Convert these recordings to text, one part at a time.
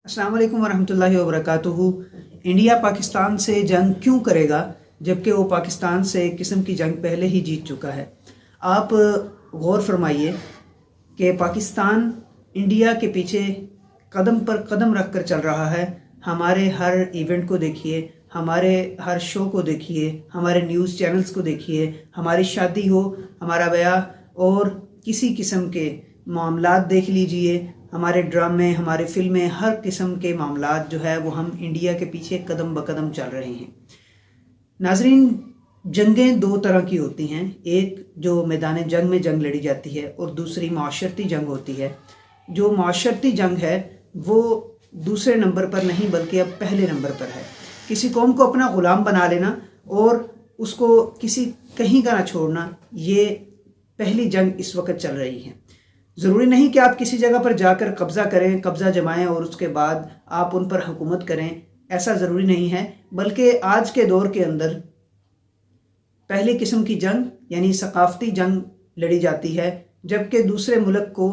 अस्सलाम वालेकुम वरहमतुल्लाहि वबरकातुहू। इंडिया पाकिस्तान से जंग क्यों करेगा जबकि वो पाकिस्तान से एक किस्म की जंग पहले ही जीत चुका है। आप गौर फरमाइए कि पाकिस्तान इंडिया के पीछे कदम पर कदम रख कर चल रहा है। हमारे हर इवेंट को देखिए, हमारे हर शो को देखिए, हमारे न्यूज़ चैनल्स को देखिए, हमारी शादी हो, हमारा ब्याह और किसी किस्म के मामलात देख लीजिए, हमारे ड्रामे, हमारे फिल्में, हर किस्म के मामलात जो है वो हम इंडिया के पीछे कदम ब कदम चल रहे हैं। नाजरीन, जंगें दो तरह की होती हैं, एक जो मैदान जंग में जंग लड़ी जाती है और दूसरी माशरती जंग होती है। जो माशरती जंग है वो दूसरे नंबर पर नहीं बल्कि अब पहले नंबर पर है। किसी कौम को अपना ग़ुलाम बना लेना और उसको किसी कहीं का ना छोड़ना, ये पहली जंग इस वक्त चल रही है। ज़रूरी नहीं कि आप किसी जगह पर जाकर कब्ज़ा करें, कब्ज़ा जमाएं और उसके बाद आप उन पर हुकूमत करें, ऐसा ज़रूरी नहीं है। बल्कि आज के दौर के अंदर पहली किस्म की जंग यानी सकाफ़ती जंग लड़ी जाती है, जबकि दूसरे मुल्क को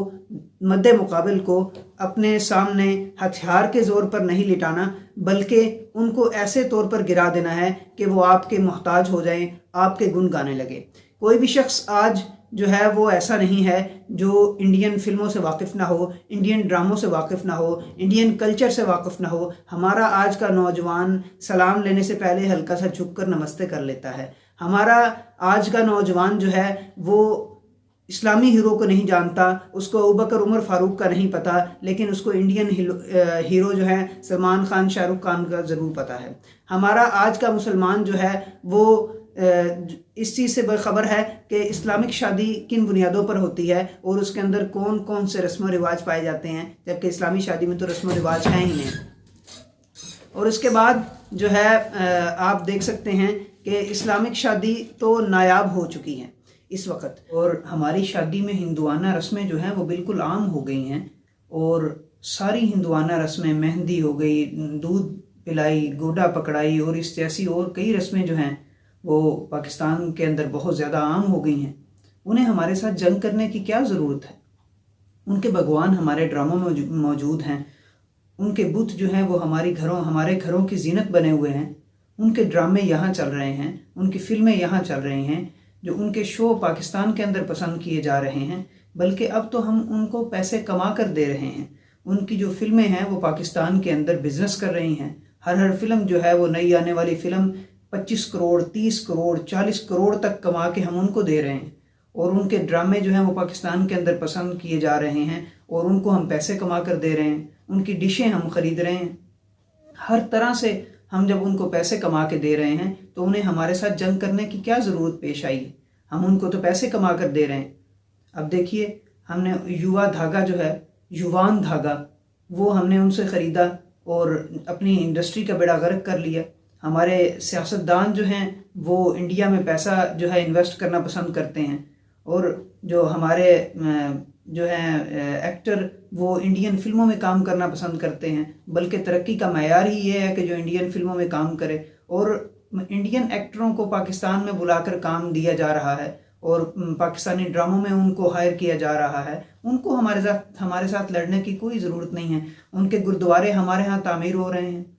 मद्दे मुकाबिल को अपने सामने हथियार के ज़ोर पर नहीं लिटाना बल्कि उनको ऐसे तौर पर गिरा देना है कि वो आपके मोहताज हो जाएं, आपके गुण गाने लगे। कोई भी शख्स आज जो है वो ऐसा नहीं है जो इंडियन फिल्मों से वाकिफ़ ना हो, इंडियन ड्रामों से वाकिफ़ ना हो, इंडियन कल्चर से वाकिफ़ ना हो। हमारा आज का नौजवान सलाम लेने से पहले हल्का सा झुककर नमस्ते कर लेता है। हमारा आज का नौजवान जो है वो इस्लामी हीरो को नहीं जानता, उसको अबू बकर उमर फ़ारूक का नहीं पता, लेकिन उसको इंडियन हीरो जो है सलमान खान, शाहरुख खान का ज़रूर पता है। हमारा आज का मुसलमान जो है वो इस चीज़ से बेखबर है कि इस्लामिक शादी किन बुनियादों पर होती है और उसके अंदर कौन कौन से रस्म व रिवाज पाए जाते हैं, जबकि इस्लामी शादी में तो रस्म व रिवाज हैं ही नहीं। और उसके बाद जो है आप देख सकते हैं कि इस्लामिक शादी तो नायाब हो चुकी हैं इस वक्त, और हमारी शादी में हिंदुआना रस्में जो हैं वो बिल्कुल आम हो गई हैं। और सारी हिंदुआना रस्में, मेहंदी हो गई, दूध पिलाई, गोडा पकड़ाई और इस जैसी और कई रस्में जो हैं वो पाकिस्तान के अंदर बहुत ज़्यादा आम हो गई हैं। उन्हें हमारे साथ जंग करने की क्या ज़रूरत है? उनके भगवान हमारे ड्रामों में मौजूद हैं, उनके बुत जो हैं वो हमारे घरों की जीनत बने हुए हैं। उनके ड्रामे यहाँ चल रहे हैं, उनकी फिल्में यहाँ चल रही हैं, जो उनके शो पाकिस्तान के अंदर पसंद किए जा रहे हैं, बल्कि अब तो हम उनको पैसे कमा कर दे रहे हैं। उनकी जो फिल्में हैं वो पाकिस्तान के अंदर बिजनेस कर रही हैं। हर फिल्म जो है वो नई आने वाली फिल्म 25 करोड़, 30 करोड़, 40 करोड़ तक कमा के हम उनको दे रहे हैं। और उनके ड्रामे जो हैं वो पाकिस्तान के अंदर पसंद किए जा रहे हैं और उनको हम पैसे कमा कर दे रहे हैं। उनकी डिशें हम ख़रीद रहे हैं। हर तरह से हम जब उनको पैसे कमा के दे रहे हैं तो उन्हें हमारे साथ जंग करने की क्या ज़रूरत पेश आई? हम उनको तो पैसे कमा कर दे रहे हैं। अब देखिए, हमने युवा धागा जो है, युवान धागा, वो हमने उनसे ख़रीदा और अपनी इंडस्ट्री का बेड़ा गर्क कर लिया। हमारे सियासतदान जो हैं वो इंडिया में पैसा जो है इन्वेस्ट करना पसंद करते हैं, और जो हमारे जो हैं एक्टर वो इंडियन फिल्मों में काम करना पसंद करते हैं। बल्कि तरक्की का मयार ही ये है कि जो इंडियन फिल्मों में काम करे, और इंडियन एक्टरों को पाकिस्तान में बुलाकर काम दिया जा रहा है और पाकिस्तानी ड्रामों में उनको हायर किया जा रहा है। उनको हमारे साथ लड़ने की कोई ज़रूरत नहीं है। उनके गुरुद्वारे हमारे यहाँ तामीर हो रहे हैं।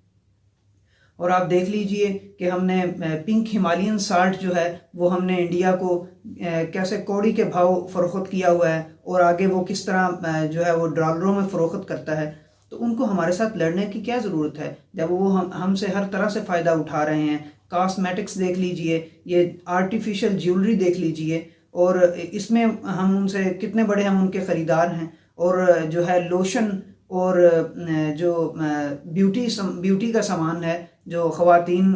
और आप देख लीजिए कि हमने पिंक हिमालयन साल्ट जो है वो हमने इंडिया को कैसे कौड़ी के भाव फ़रोख्त किया हुआ है, और आगे वो किस तरह जो है वो डॉलरों में फ़रोख्त करता है। तो उनको हमारे साथ लड़ने की क्या ज़रूरत है जब वो हमसे हर तरह से फ़ायदा उठा रहे हैं। कॉस्मेटिक्स देख लीजिए, ये आर्टिफिशियल ज्वेलरी देख लीजिए, और इसमें हम उनसे कितने बड़े हम उनके ख़रीदार हैं। और जो है लोशन और जो ब्यूटी का सामान है, जो ख़वातीन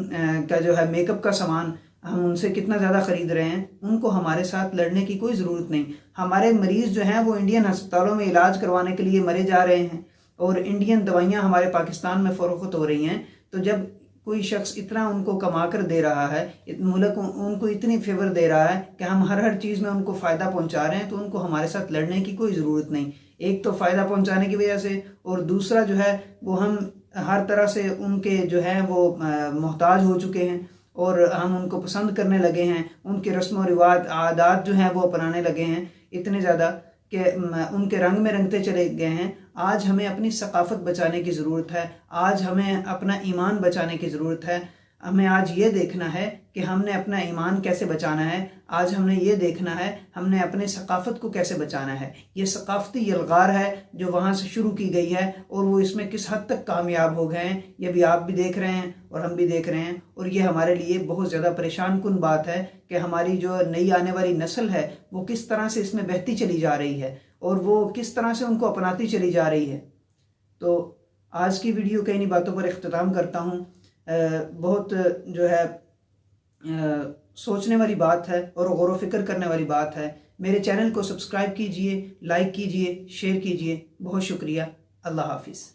का जो है मेकअप का सामान, हम उनसे कितना ज़्यादा ख़रीद रहे हैं। उनको हमारे साथ लड़ने की कोई ज़रूरत नहीं। हमारे मरीज़ जो हैं वो इंडियन अस्पतालों में इलाज करवाने के लिए मरे जा रहे हैं और इंडियन दवाइयाँ हमारे पाकिस्तान में फ़रोख्त हो रही हैं। तो जब कोई शख्स इतना उनको कमा कर दे रहा है, मुल्क उनको इतनी फेवर दे रहा है कि हम हर चीज़ में उनको फ़ायदा पहुंचा रहे हैं, तो उनको हमारे साथ लड़ने की कोई ज़रूरत नहीं। एक तो फ़ायदा पहुंचाने की वजह से, और दूसरा जो है वो हम हर तरह से उनके जो है वो मोहताज हो चुके हैं और हम उनको पसंद करने लगे हैं। उनके रस्म व रिवाज, आदात जो हैं वो अपनाने लगे हैं इतने ज़्यादा कि उनके रंग में रंगते चले गए हैं। आज हमें अपनी सकाफ़त बचाने की ज़रूरत है, आज हमें अपना ईमान बचाने की ज़रूरत है। हमें आज ये देखना है कि हमने अपना ईमान कैसे बचाना है, आज हमने ये देखना है हमने अपने सकाफ़त को कैसे बचाना है। ये सकाफ़ती यलगार है जो वहाँ से शुरू की गई है और वो इसमें किस हद तक कामयाब हो गए हैं ये भी आप भी देख रहे हैं और हम भी देख रहे हैं। और ये हमारे लिए बहुत ज़्यादा परेशान कुन बात है कि हमारी जो नई आने वाली नस्ल है वो किस तरह से इसमें बहती चली जा रही है और वो किस तरह से उनको अपनाती चली जा रही है। तो आज की वीडियो के इन्हीं बातों पर इख्तिताम करता हूँ। बहुत जो है सोचने वाली बात है और गौर व फिक्र करने वाली बात है। मेरे चैनल को सब्सक्राइब कीजिए, लाइक कीजिए, शेयर कीजिए। बहुत शुक्रिया। अल्लाह हाफिज़।